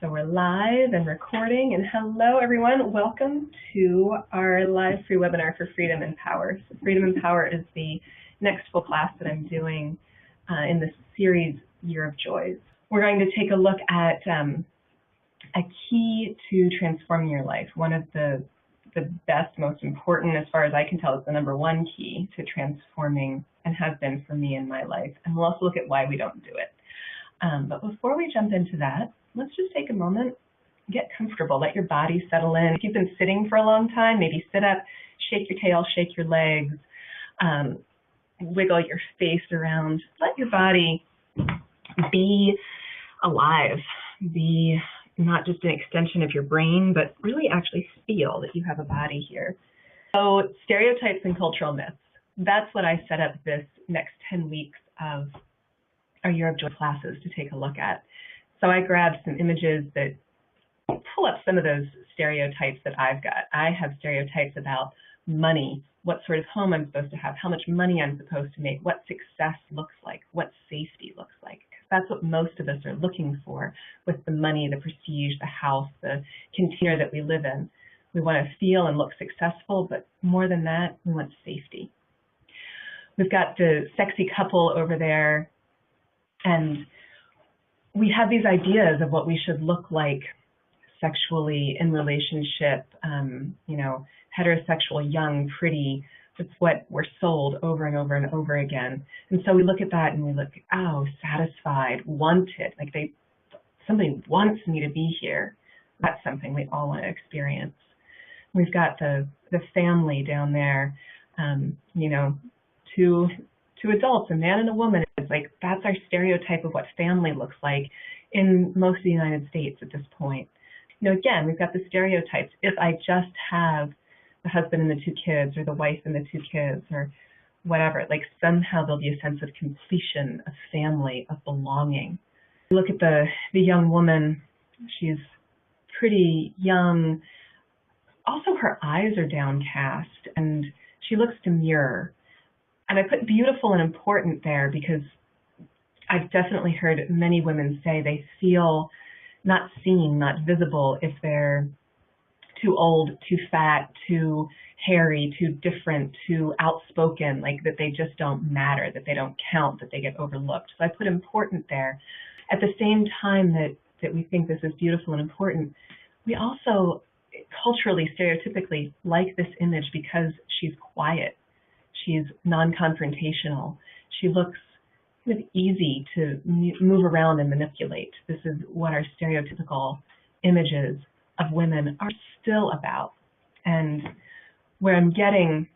So we're live and recording, and hello everyone. Welcome to our live free webinar for Freedom and Power. So Freedom and Power is the next full class that I'm doing in this series, Year of Joys. We're going to take a look at a key to transforming your life. One of the best, most important, as far as I can tell, is the number one key to transforming, and has been for me in my life. And we'll also look at why we don't do it. But before we jump into that, let's just take a moment, get comfortable, let your body settle in. If you've been sitting for a long time, maybe sit up, shake your tail, shake your legs, wiggle your face around. Let your body be alive, be not just an extension of your brain, but really actually feel that you have a body here. So stereotypes and cultural myths, that's what I set up this next 10 weeks of our Year of Joy classes to take a look at. So I grabbed some images that pull up some of those stereotypes that I've got. I have stereotypes about money, what sort of home I'm supposed to have, how much money I'm supposed to make, what success looks like, what safety looks like. Because that's what most of us are looking for with the money, the prestige, the house, the container that we live in. We want to feel and look successful, but more than that, we want safety. We've got the sexy couple over there, and we have these ideas of what we should look like sexually in relationship, heterosexual, young, pretty. That's what we're sold over and over and over again. And so we look at that and we look, oh, satisfied, wanted, like somebody wants me to be here. That's something we all want to experience. We've got the family down there, two adults, a man and a woman. It's like, that's our stereotype of what family looks like in most of the United States at this point. Again, we've got the stereotypes. If I just have the husband and the two kids, or the wife and the two kids, or whatever, like somehow there'll be a sense of completion, of family, of belonging. Look at the young woman. She's pretty young. Also, her eyes are downcast, and she looks demure. And I put beautiful and important there because I've definitely heard many women say they feel not seen, not visible if they're too old, too fat, too hairy, too different, too outspoken, like that they just don't matter, that they don't count, that they get overlooked. So I put important there. At the same time that we think this is beautiful and important, we also culturally, stereotypically like this image because she's quiet. She's non-confrontational. She looks kind of easy to move around and manipulate. This is what our stereotypical images of women are still about. And where I'm getting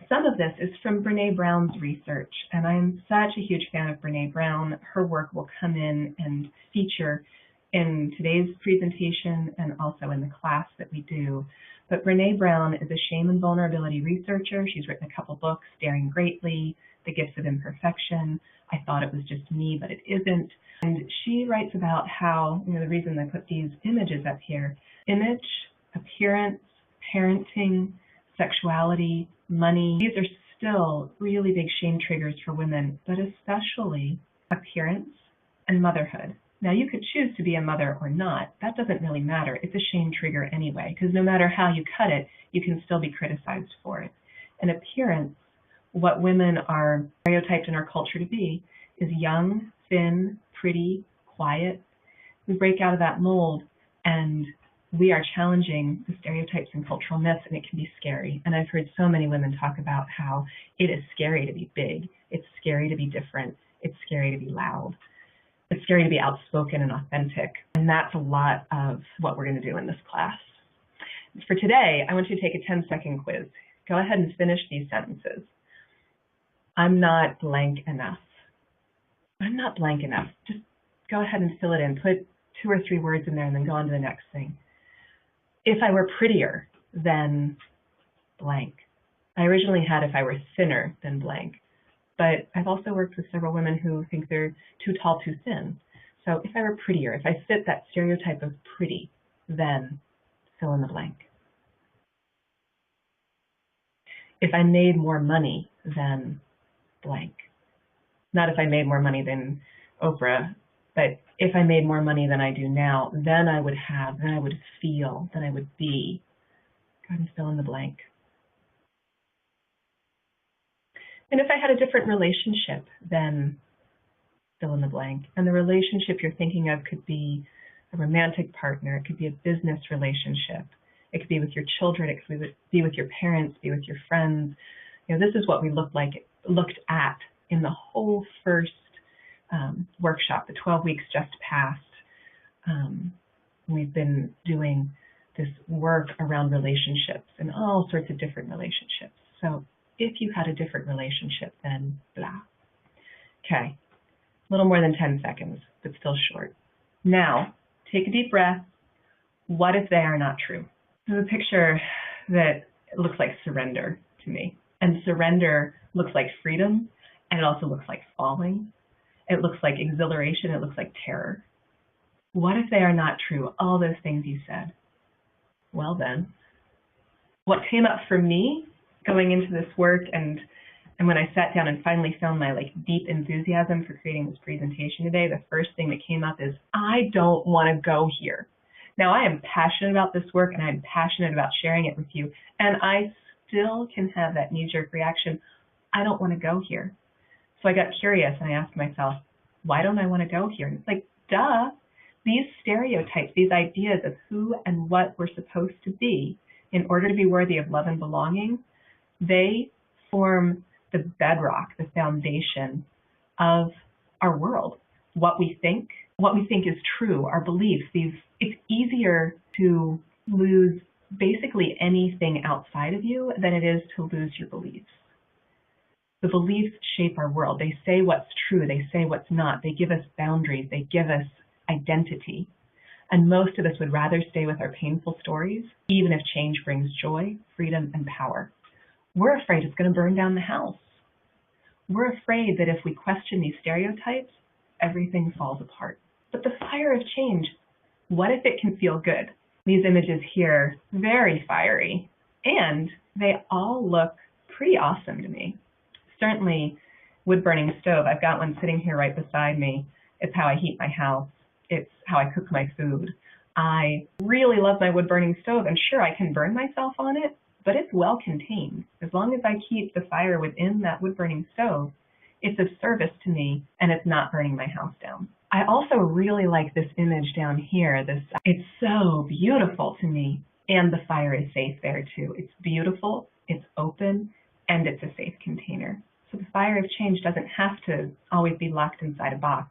some of this is from Brené Brown's research. And I'm such a huge fan of Brené Brown. Her work will come in and feature in today's presentation and also in the class that we do. But Brené Brown is a shame and vulnerability researcher. She's written a couple books, Daring Greatly, The Gifts of Imperfection. I thought it was just me, but it isn't. And she writes about how, the reason I put these images up here, image, appearance, parenting, sexuality, money, these are still really big shame triggers for women, but especially appearance and motherhood. Now, you could choose to be a mother or not. That doesn't really matter. It's a shame trigger anyway, because no matter how you cut it, you can still be criticized for it. And appearance, what women are stereotyped in our culture to be, is young, thin, pretty, quiet. We break out of that mold, and we are challenging the stereotypes and cultural myths, and it can be scary. And I've heard so many women talk about how it is scary to be big. It's scary to be different. It's scary to be loud. It's scary to be outspoken and authentic. And that's a lot of what we're going to do in this class. For today, I want you to take a 10-second quiz. Go ahead and finish these sentences. I'm not blank enough. I'm not blank enough. Just go ahead and fill it in. Put 2 or 3 words in there and then go on to the next thing. If I were prettier than blank. I originally had if I were thinner than blank. But I've also worked with several women who think they're too tall, too thin. So if I were prettier, if I fit that stereotype of pretty, then fill in the blank. If I made more money than blank. Not if I made more money than Oprah But if I made more money than I do now, then I would have, then I would feel, then I would be. Go ahead and fill in the blank. And if I had a different relationship, then fill in the blank. And the relationship you're thinking of could be a romantic partner, it could be a business relationship, it could be with your children, it could be with your parents, be with your friends. You know, this is what we looked at in the whole first workshop, the 12 weeks just passed. We've been doing this work around relationships and all sorts of different relationships. So if you had a different relationship, then blah. Okay, a little more than 10 seconds, but still short. Now, take a deep breath. What if they are not true? There's a picture that looks like surrender to me. And surrender looks like freedom, and it also looks like falling. It looks like exhilaration, it looks like terror. What if they are not true? All those things you said. Well then, what came up for me going into this work and when I sat down and finally found my deep enthusiasm for creating this presentation today, the first thing that came up is, I don't want to go here. Now I am passionate about this work and I'm passionate about sharing it with you, and I still can have that knee-jerk reaction, I don't want to go here. So I got curious and I asked myself, why don't I want to go here? And it's like, duh, these stereotypes, these ideas of who and what we're supposed to be in order to be worthy of love and belonging, they form the bedrock, the foundation of our world. What we think is true, our beliefs, it's easier to lose basically anything outside of you than it is to lose your beliefs. The beliefs shape our world. They say what's true, they say what's not, they give us boundaries, they give us identity. And most of us would rather stay with our painful stories, even if change brings joy, freedom, and power. We're afraid it's going to burn down the house. We're afraid that if we question these stereotypes, everything falls apart. But the fire of change, what if it can feel good? These images here, very fiery, and they all look pretty awesome to me. Certainly, wood-burning stove. I've got one sitting here right beside me. It's how I heat my house. It's how I cook my food. I really love my wood-burning stove, and sure, I can burn myself on it, but it's well contained. As long as I keep the fire within that wood-burning stove, it's of service to me, and it's not burning my house down. I also really like this image down here. It's so beautiful to me, and the fire is safe there too. It's beautiful, it's open, and it's a safe container. So the fire of change doesn't have to always be locked inside a box.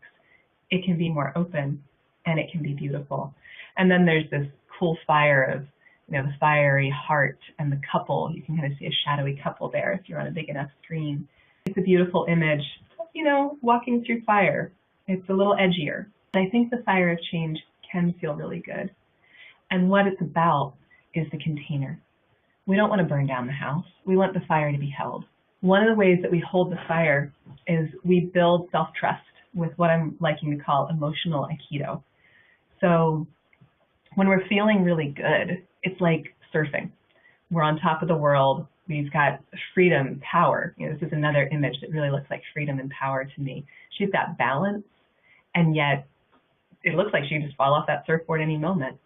It can be more open, and it can be beautiful. And then there's this cool fire of, the fiery heart and the couple. You can kind of see a shadowy couple there if you're on a big enough screen. It's a beautiful image, walking through fire. It's a little edgier. I think the fire of change can feel really good. And what it's about is the container. We don't want to burn down the house. We want the fire to be held. One of the ways that we hold the fire is we build self-trust with what I'm liking to call emotional Aikido. So when we're feeling really good, it's like surfing. We're on top of the world. We've got freedom, power. This is another image that really looks like freedom and power to me. She's got balance, and yet it looks like she could just fall off that surfboard any moment.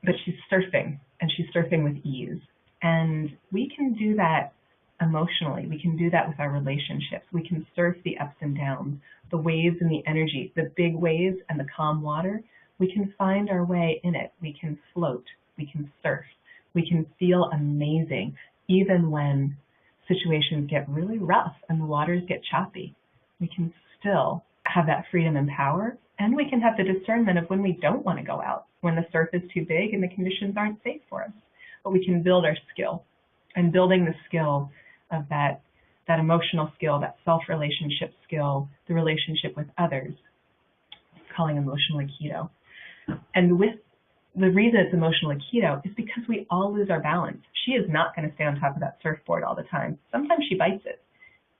But she's surfing, and she's surfing with ease. And we can do that emotionally. We can do that with our relationships. We can surf the ups and downs, the waves and the energy, the big waves and the calm water. We can find our way in it. We can float. We can surf. We can feel amazing, even when situations get really rough and the waters get choppy. We can still have that freedom and power, and we can have the discernment of when we don't want to go out, when the surf is too big and the conditions aren't safe for us. But we can build our skill, and building the skill of that emotional skill, that self-relationship skill, the relationship with others, calling emotional Aikido. And with the reason it's emotional Aikido is because we all lose our balance. She is not going to stay on top of that surfboard all the time. Sometimes she bites it.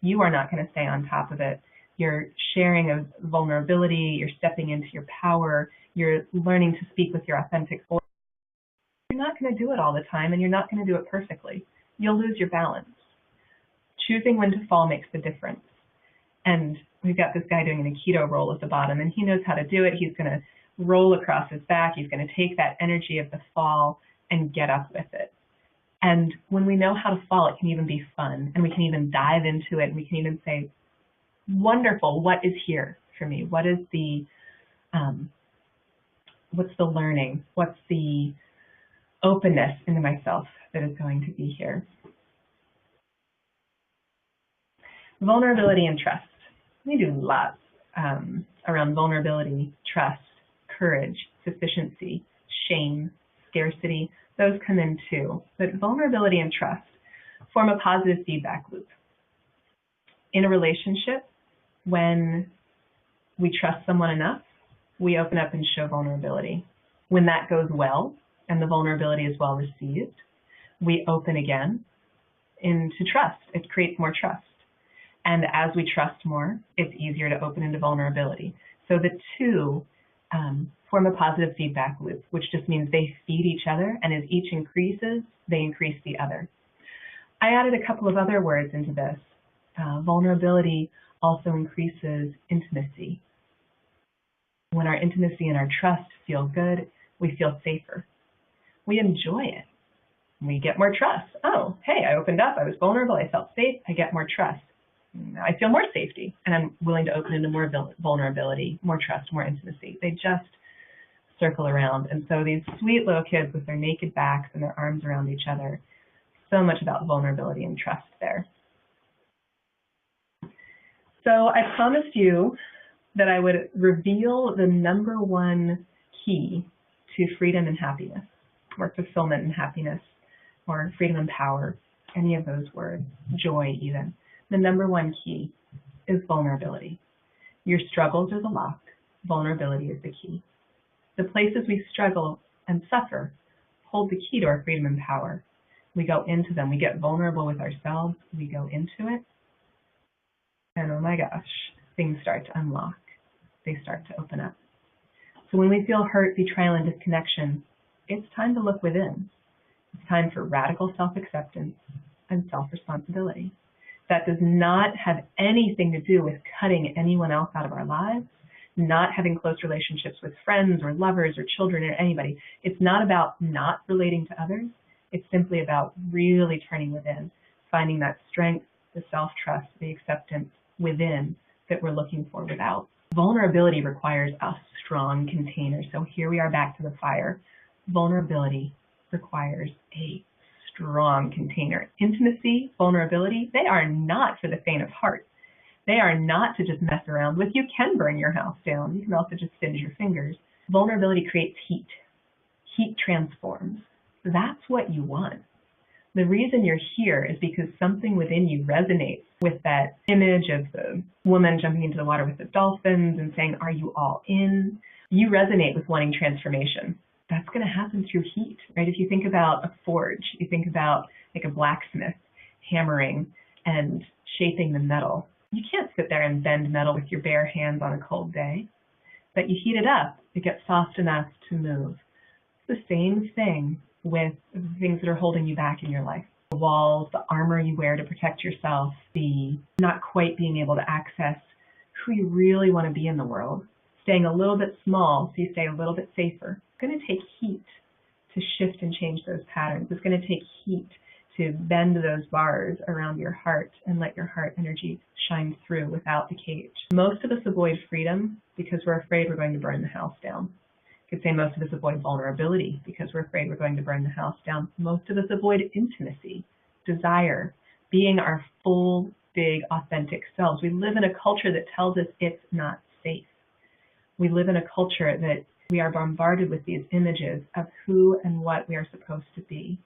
You are not going to stay on top of it. You're sharing of vulnerability. You're stepping into your power. You're learning to speak with your authentic voice. You're not going to do it all the time, and you're not going to do it perfectly. You'll lose your balance. Choosing when to fall makes the difference. And we've got this guy doing an Aikido roll at the bottom, and he knows how to do it. He's going to roll across his back. He's going to take that energy of the fall and get up with it. And when we know how to fall, it can even be fun, and we can even dive into it, and we can even say, wonderful, what is here for me? What is the, what's the learning? What's the openness into myself that is going to be here? Vulnerability and trust. We do lots around vulnerability, trust, courage, sufficiency, shame, scarcity. Those come in too. But vulnerability and trust form a positive feedback loop. In a relationship, when we trust someone enough, we open up and show vulnerability. When that goes well and the vulnerability is well received, we open again into trust. It creates more trust. And as we trust more, it's easier to open into vulnerability. So the two form a positive feedback loop, which just means they feed each other, and as each increases, they increase the other. I added a couple of other words into this. Vulnerability also increases intimacy. When our intimacy and our trust feel good, we feel safer. We enjoy it. We get more trust. Oh, hey, I opened up, I was vulnerable, I felt safe, I get more trust. I feel more safety, and I'm willing to open into more vulnerability, more trust, more intimacy. They just circle around. And so these sweet little kids with their naked backs and their arms around each other, so much about vulnerability and trust there. So I promised you that I would reveal the number one key to freedom and happiness, or fulfillment and happiness, or freedom and power, any of those words, joy even. The number one key is vulnerability. Your struggles are the lock. Vulnerability is the key. The places we struggle and suffer hold the key to our freedom and power. We go into them. We get vulnerable with ourselves. We go into it. And oh my gosh, things start to unlock. They start to open up. So when we feel hurt, betrayal, and disconnection, it's time to look within. It's time for radical self-acceptance and self-responsibility. That does not have anything to do with cutting anyone else out of our lives, not having close relationships with friends or lovers or children or anybody. It's not about not relating to others. It's simply about really turning within, finding that strength, the self-trust, the acceptance within that we're looking for without. Vulnerability requires a strong container. So here we are back to the fire. Vulnerability requires a strong container. Intimacy, vulnerability, they are not for the faint of heart. They are not to just mess around with. You can burn your house down. You can also just singe your fingers. Vulnerability creates heat. Heat transforms. That's what you want. The reason you're here is because something within you resonates with that image of the woman jumping into the water with the dolphins and saying, are you all in? You resonate with wanting transformation. That's going to happen through heat, right? If you think about a forge, you think about like a blacksmith hammering and shaping the metal. You can't sit there and bend metal with your bare hands on a cold day, but you heat it up, it gets soft enough to move. It's the same thing with the things that are holding you back in your life. The walls, the armor you wear to protect yourself, the not quite being able to access who you really want to be in the world, staying a little bit small so you stay a little bit safer. It's going to take heat to shift and change those patterns. It's going to take heat to bend those bars around your heart and let your heart energy shine through without the cage. Most of us avoid freedom because we're afraid we're going to burn the house down. You could say most of us avoid vulnerability because we're afraid we're going to burn the house down. Most of us avoid intimacy, desire, being our full, big, authentic selves. We live in a culture that tells us it's not safe. We live in a culture that we are bombarded with these images of who and what we are supposed to be.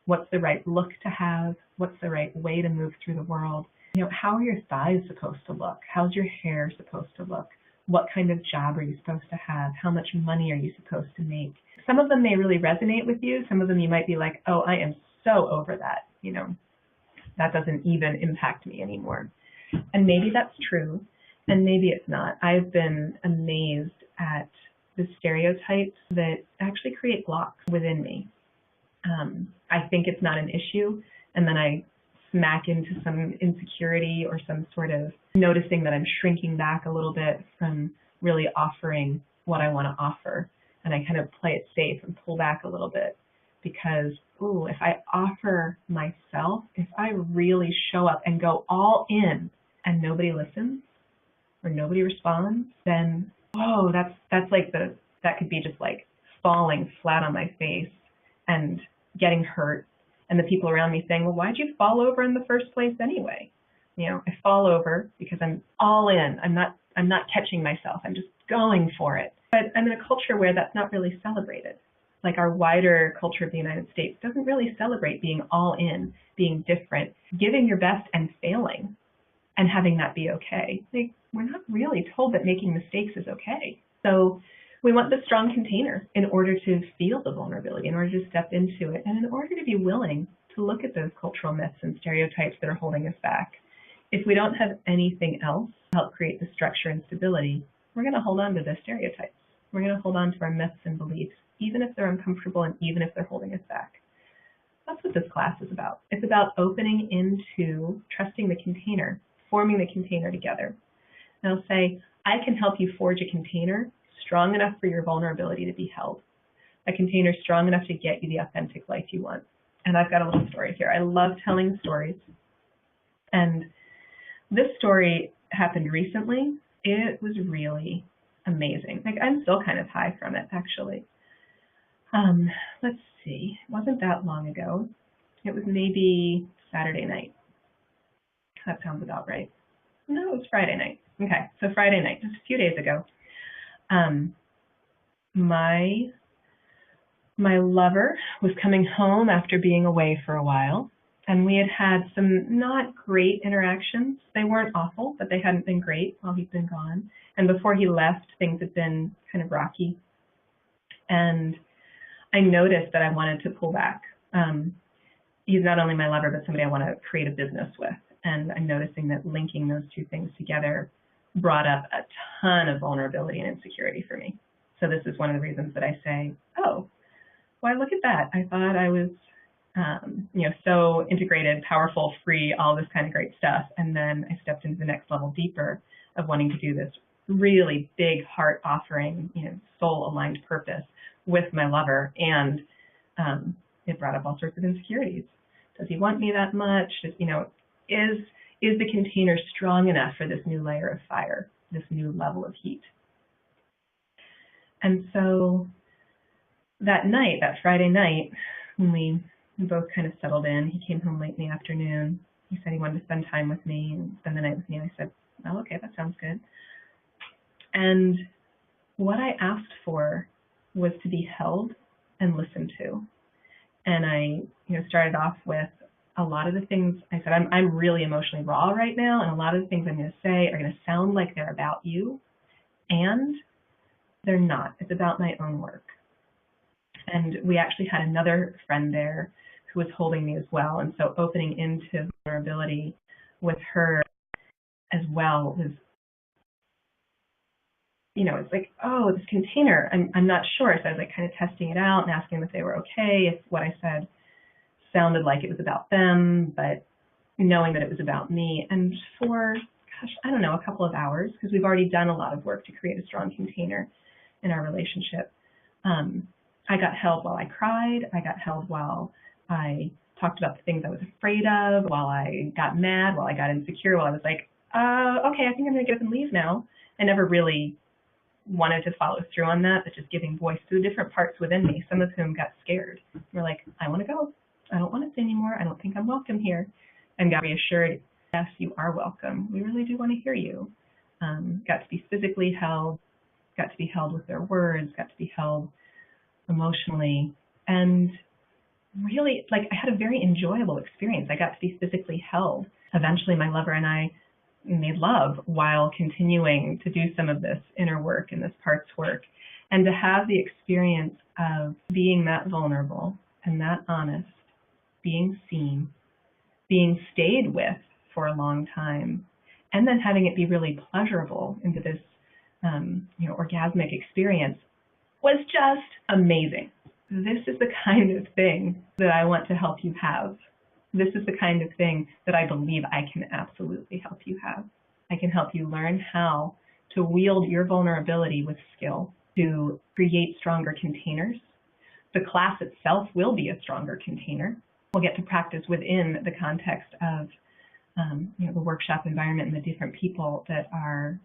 What's the right look to have? What's the right way to move through the world? You know, how are your thighs supposed to look? How's your hair supposed to look? What kind of job are you supposed to have? How much money are you supposed to make? Some of them may really resonate with you. Some of them you might be like, oh, I am so over that. You know, that doesn't even impact me anymore. And maybe that's true, and maybe it's not. I've been amazed at the stereotypes that actually create blocks within me. I think it's not an issue, and then I smack into some insecurity or some sort of noticing that I'm shrinking back a little bit from really offering what I want to offer. And I kind of play it safe and pull back a little bit because, ooh, if I offer myself, if I really show up and go all in and nobody listens or nobody responds, then, oh, that's like that could be just like falling flat on my face and getting hurt. And the people around me saying, well, why'd you fall over in the first place anyway? You know, I fall over because I'm all in. I'm not catching myself. I'm just going for it. But I'm in a culture where that's not really celebrated. Like our wider culture of the United States doesn't really celebrate being all in, being different, giving your best and failing and having that be okay. Like, we're not really told that making mistakes is okay. So we want the strong container in order to feel the vulnerability, in order to step into it, and in order to be willing to look at those cultural myths and stereotypes that are holding us back. If we don't have anything else to help create the structure and stability, we're going to hold on to the stereotypes. We're going to hold on to our myths and beliefs, even if they're uncomfortable and even if they're holding us back. That's what this class is about. It's about opening into trusting the container, forming the container together. And I'll say, I can help you forge a container strong enough for your vulnerability to be held, a container strong enough to get you the authentic life you want. And I've got a little story here. I love telling stories. And this story happened recently. It was really amazing. Like, I'm still kind of high from it, actually. Let's see. It wasn't that long ago. It was maybe Saturday night. That sounds about right. No, it was Friday night. Okay, so Friday night, just a few days ago. My lover was coming home after being away for a while, and we had some not great interactions. They weren't awful, but they hadn't been great while he'd been gone. And before he left, things had been kind of rocky. And I noticed that I wanted to pull back. He's not only my lover, but somebody I want to create a business with. And I'm noticing that linking those two things together brought up a ton of vulnerability and insecurity for me. So this is one of the reasons that I say, oh, why, look at that. I thought I was, so integrated, powerful, free, all this kind of great stuff. And then I stepped into the next level deeper of wanting to do this really big heart offering, soul aligned purpose with my lover. And it brought up all sorts of insecurities. Does he want me that much? Is the container strong enough for this new layer of fire, this new level of heat? And so that night, that Friday night, when we both kind of settled in, he came home late in the afternoon. He said he wanted to spend time with me and spend the night with me. And I said, oh, okay, that sounds good. And what I asked for was to be held and listened to. And I, started off with a lot of the things I said, I'm really emotionally raw right now, and a lot of the things I'm going to say are going to sound like they're about you, and they're not. It's about my own work. And we actually had another friend there who was holding me as well, and so opening into vulnerability with her as well was, it's like, oh, this container, I'm not sure. So I was like kind of testing it out and asking if they were okay, if what I said sounded like it was about them, but knowing that it was about me. And for, a couple of hours, because we've already done a lot of work to create a strong container in our relationship. I got held while I cried. I got held while I talked about the things I was afraid of, while I got mad, while I got insecure, while I was like, okay, I think I'm going to get up and leave now. I never really wanted to follow through on that, but just giving voice to the different parts within me, some of whom got scared. Were like, I want to go. I don't want to say anymore. I don't think I'm welcome here. And got reassured, yes, you are welcome. We really do want to hear you. Got to be physically held, got to be held with their words, got to be held emotionally. And really, I had a very enjoyable experience. I got to be physically held. Eventually, my lover and I made love while continuing to do some of this inner work and this parts work. And to have the experience of being that vulnerable and that honest, being seen, being stayed with for a long time, and then having it be really pleasurable into this orgasmic experience was just amazing. This is the kind of thing that I want to help you have. This is the kind of thing that I believe I can absolutely help you have. I can help you learn how to wield your vulnerability with skill to create stronger containers. The class itself will be a stronger container. We'll get to practice within the context of the workshop environment and the different people that are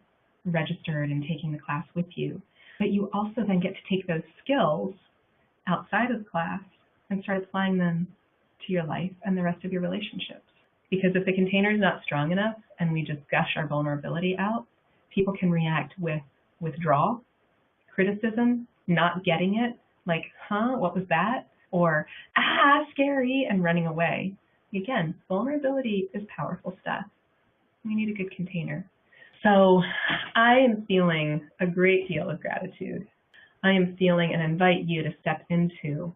registered and taking the class with you. But you also then get to take those skills outside of the class and start applying them to your life and the rest of your relationships. Because if the container is not strong enough and we just gush our vulnerability out, people can react with withdrawal, criticism, not getting it, like, huh, what was that? Or, scary, and running away. Again, vulnerability is powerful stuff. We need a good container. So I am feeling a great deal of gratitude. I am feeling and invite you to step into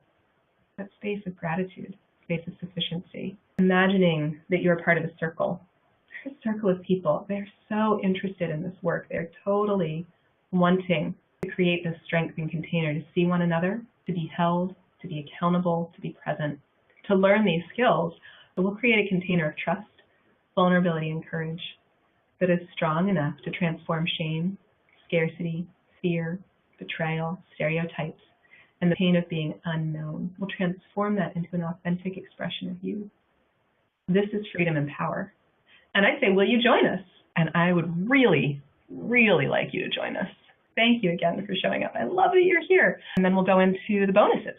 that space of gratitude, space of sufficiency. Imagining that you're part of a circle. There's a circle of people. They're so interested in this work. They're totally wanting to create this strength and container to see one another, to be held, to be accountable, to be present, to learn these skills. So we'll create a container of trust, vulnerability, and courage that is strong enough to transform shame, scarcity, fear, betrayal, stereotypes, and the pain of being unknown. We'll transform that into an authentic expression of you. This is freedom and power. And I say, will you join us? And I would really, really like you to join us. Thank you again for showing up. I love that you're here. And then we'll go into the bonuses.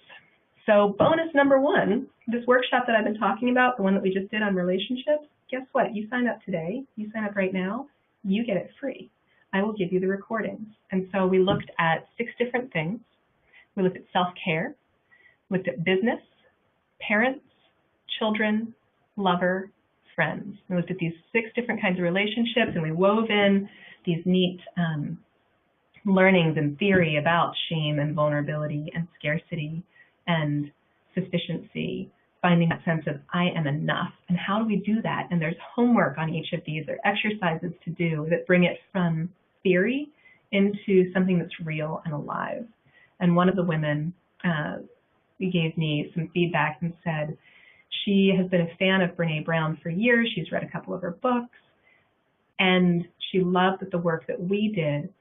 So bonus number 1, this workshop that I've been talking about, the one that we just did on relationships, guess what? You sign up today, you sign up right now, you get it free. I will give you the recordings. And so we looked at 6 different things. We looked at self-care, looked at business, parents, children, lover, friends. We looked at these 6 different kinds of relationships, and we wove in these neat learnings and theory about shame and vulnerability and scarcity and sufficiency, finding that sense of I am enough. And how do we do that? And there's homework on each of these, or exercises to do that bring it from theory into something that's real and alive. And one of the women gave me some feedback and said she has been a fan of Brené Brown for years. She's read a couple of her books, and she loved that the work that we did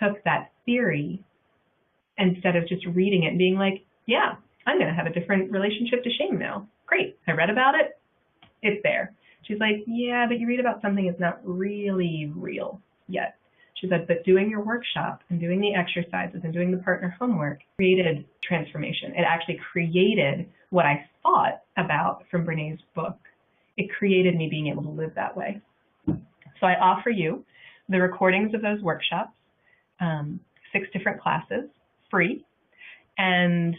took that theory instead of just reading it and being like, yeah, I'm going to have a different relationship to shame now. Great. I read about it. It's there. She's like, yeah, but you read about something that's not really real yet. She said, but doing your workshop and doing the exercises and doing the partner homework created transformation. It actually created what I thought about from Brené's book. It created me being able to live that way. So I offer you the recordings of those workshops, 6 different classes, free. And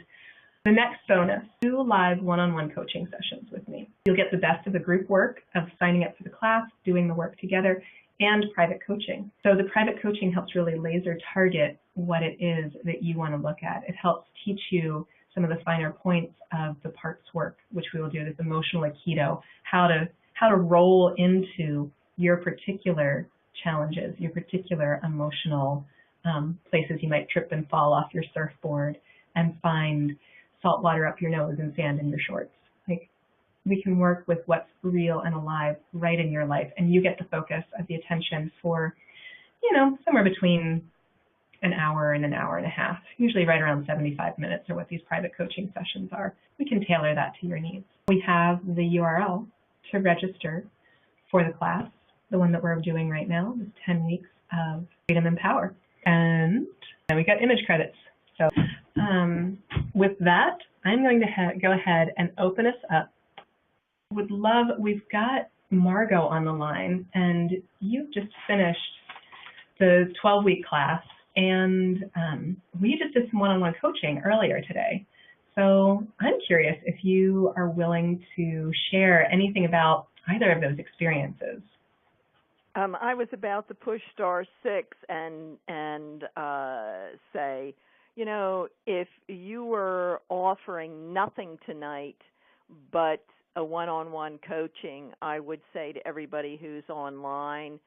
the next bonus, 2 live one-on-one coaching sessions with me. You'll get the best of the group work of signing up for the class, doing the work together, and private coaching. So the private coaching helps really laser target what it is that you want to look at. It helps teach you some of the finer points of the parts work, which we will do, this emotional Aikido, how to roll into your particular challenges, your particular emotional places you might trip and fall off your surfboard and find salt water up your nose and sand in your shorts. Like, we can work with what's real and alive right in your life, and you get the focus of the attention for, somewhere between an hour and an hour and a half, usually right around 75 minutes are what these private coaching sessions are. We can tailor that to your needs. We have the URL to register for the class, the one that we're doing right now, is 10 weeks of freedom and power. And then we got image credits. So with that, I'm going to go ahead and open us up. We've got Margot on the line, and you've just finished the 12-week class, and we just did some one-on-one coaching earlier today. So I'm curious if you are willing to share anything about either of those experiences. I was about to push *6 and say, if you were offering nothing tonight but a one-on-one coaching, I would say to everybody who's online,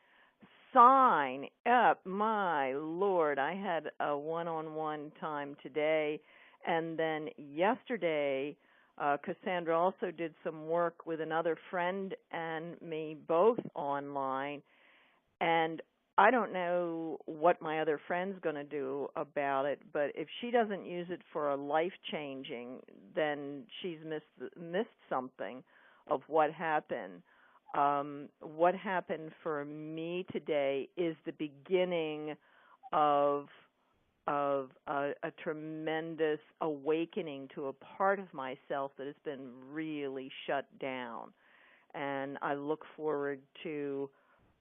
sign up. My Lord, I had a one-on-one time today, and then yesterday Kassandra also did some work with another friend and me, both online, and I don't know what my other friend's going to do about it, but if she doesn't use it for a life-changing, then she's missed something of what happened. What happened for me today is the beginning of a tremendous awakening to a part of myself that has been really shut down. And I look forward to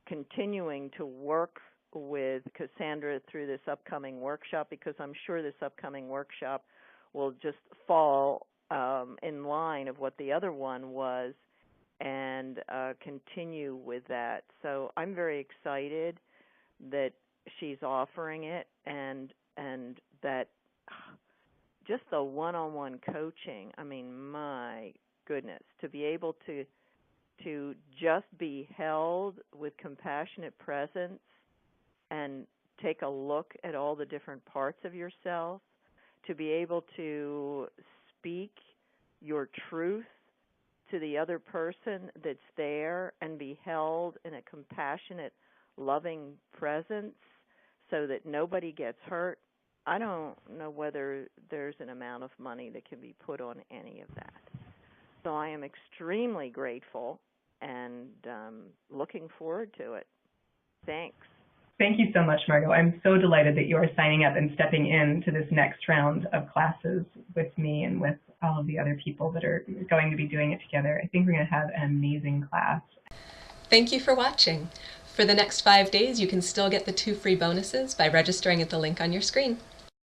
continuing to work with Kassandra through this upcoming workshop, because I'm sure this upcoming workshop will just fall in line of what the other one was, and continue with that. So I'm very excited that she's offering it, and that just the one-on-one coaching, I mean, my goodness, to be able to just be held with compassionate presence and take a look at all the different parts of yourself, to be able to speak your truth to the other person that's there and be held in a compassionate, loving presence so that nobody gets hurt. I don't know whether there's an amount of money that can be put on any of that. So I am extremely grateful and looking forward to it. Thanks. Thank you so much, Margot. I'm so delighted that you are signing up and stepping into this next round of classes with me and with all of the other people that are going to be doing it together. I think we're going to have an amazing class. Thank you for watching. For the next 5 days, you can still get the 2 free bonuses by registering at the link on your screen.